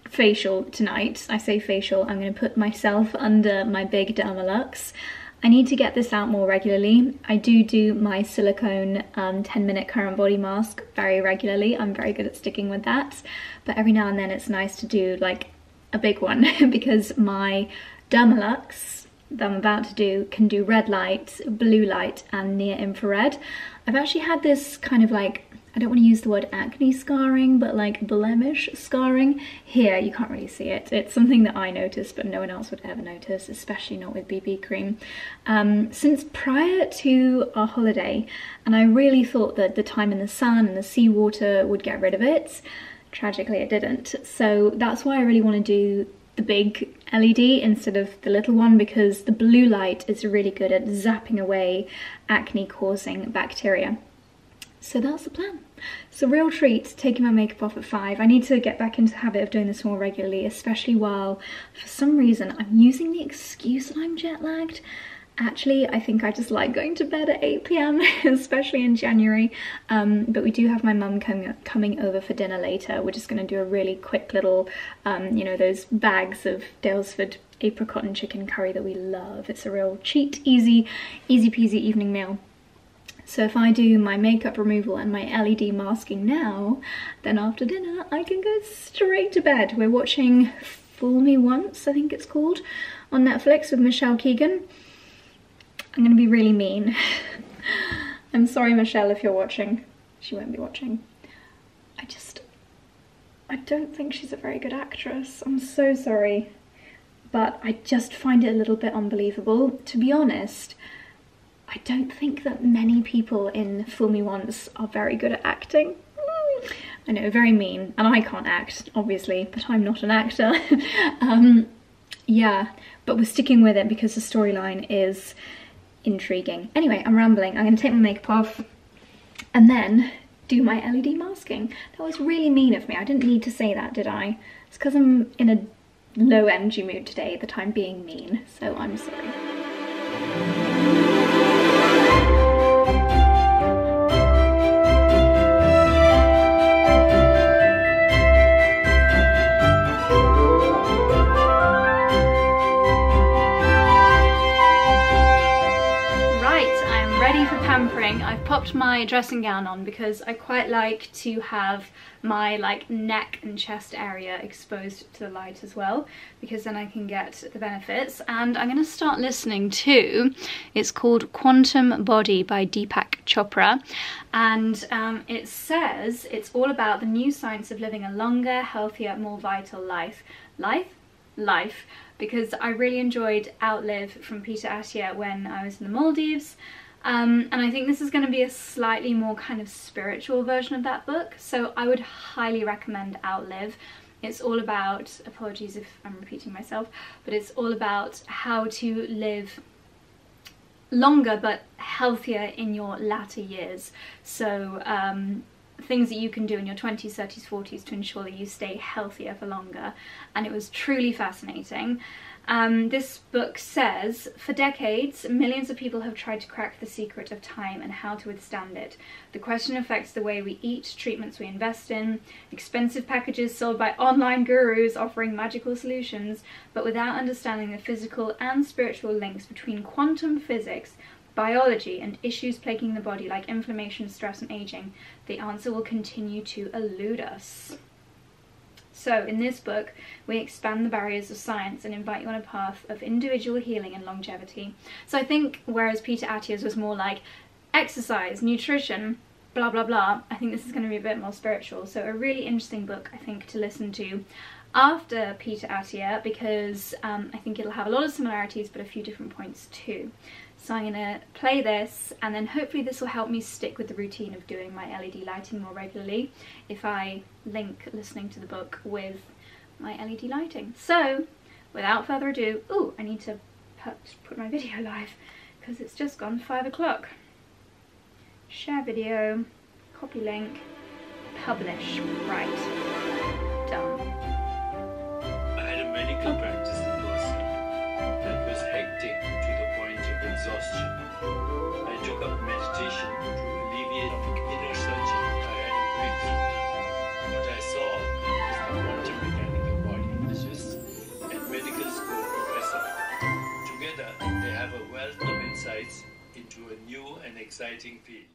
facial tonight. I say facial, I'm going to put myself under my big Dermalux. I need to get this out more regularly. I do my silicone 10-minute current body mask very regularly. I'm very good at sticking with that. But every now and then it's nice to do like a big one because my Dermalux that I'm about to do can do red light, blue light and near infrared. I've actually had this kind of like, I don't want to use the word acne scarring, but like blemish scarring. Here, you can't really see it. It's something that I noticed, but no one else would ever notice, especially not with BB cream. Since prior to our holiday, and I really thought that the time in the sun and the seawater would get rid of it. Tragically, it didn't. So that's why I really want to do the big LED instead of the little one, because the blue light is really good at zapping away acne-causing bacteria. So that's the plan. It's a real treat taking my makeup off at 5. I need to get back into the habit of doing this more regularly, especially while, for some reason, I'm using the excuse that I'm jet lagged. Actually, I think I just like going to bed at 8 PM, especially in January. But we do have my mum coming over for dinner later. We're just going to do a really quick little, you know, those bags of Dalesford apricot and chicken curry that we love. It's a real cheat, easy peasy evening meal. So if I do my makeup removal and my LED masking now, then after dinner I can go straight to bed. We're watching Fool Me Once, I think it's called, on Netflix with Michelle Keegan. I'm gonna be really mean. I'm sorry, Michelle, if you're watching. She won't be watching. I don't think she's a very good actress. I'm so sorry. But I just find it a little bit unbelievable. To be honest, I don't think that many people in Fool Me Once are very good at acting. I know, very mean. And I can't act, obviously, but I'm not an actor. Yeah, but we're sticking with it because the storyline is intriguing. Anyway, I'm rambling. I'm going to take my makeup off and then do my LED masking. That was really mean of me. I didn't need to say that, did I? It's because I'm in a low energy mood today that I'm being mean, so I'm sorry. I've popped my dressing gown on because I quite like to have my neck and chest area exposed to the light as well, because then I can get the benefits. And I'm going to start listening to, it's called Quantum Body by Deepak Chopra, and it says it's all about the new science of living a longer, healthier, more vital life, because I really enjoyed Outlive from Peter Attia when I was in the Maldives. And I think this is going to be a slightly more kind of spiritual version of that book, so I would highly recommend Outlive. It's all about, apologies if I'm repeating myself, but it's all about how to live longer but healthier in your latter years. So things that you can do in your 20s, 30s, 40s to ensure that you stay healthier for longer, and it was truly fascinating. This book says, for decades, millions of people have tried to crack the secret of time and how to withstand it. The question affects the way we eat, treatments we invest in, expensive packages sold by online gurus offering magical solutions, but without understanding the physical and spiritual links between quantum physics, biology, and issues plaguing the body like inflammation, stress, and aging, the answer will continue to elude us. So in this book, we expand the barriers of science and invite you on a path of individual healing and longevity. So I think whereas Peter Attia's was more like exercise, nutrition, blah blah blah, I think this is going to be a bit more spiritual. So a really interesting book, I think, to listen to after Peter Attia, because I think it'll have a lot of similarities but a few different points too. So I'm going to play this, and then hopefully this will help me stick with the routine of doing my LED lighting more regularly if I link listening to the book with my LED lighting. So without further ado, I need to put my video live because it's just gone 5 o'clock. Share video, copy link, publish. Right, done. I had a medical practice in Cosy that was hectic to the point of exhaustion. I took up meditation to alleviate inner searching. I had a breakthrough. What I saw was the quantum mechanics of body physicist and medical school professor. Together, they have a wealth of insights into a new and exciting field.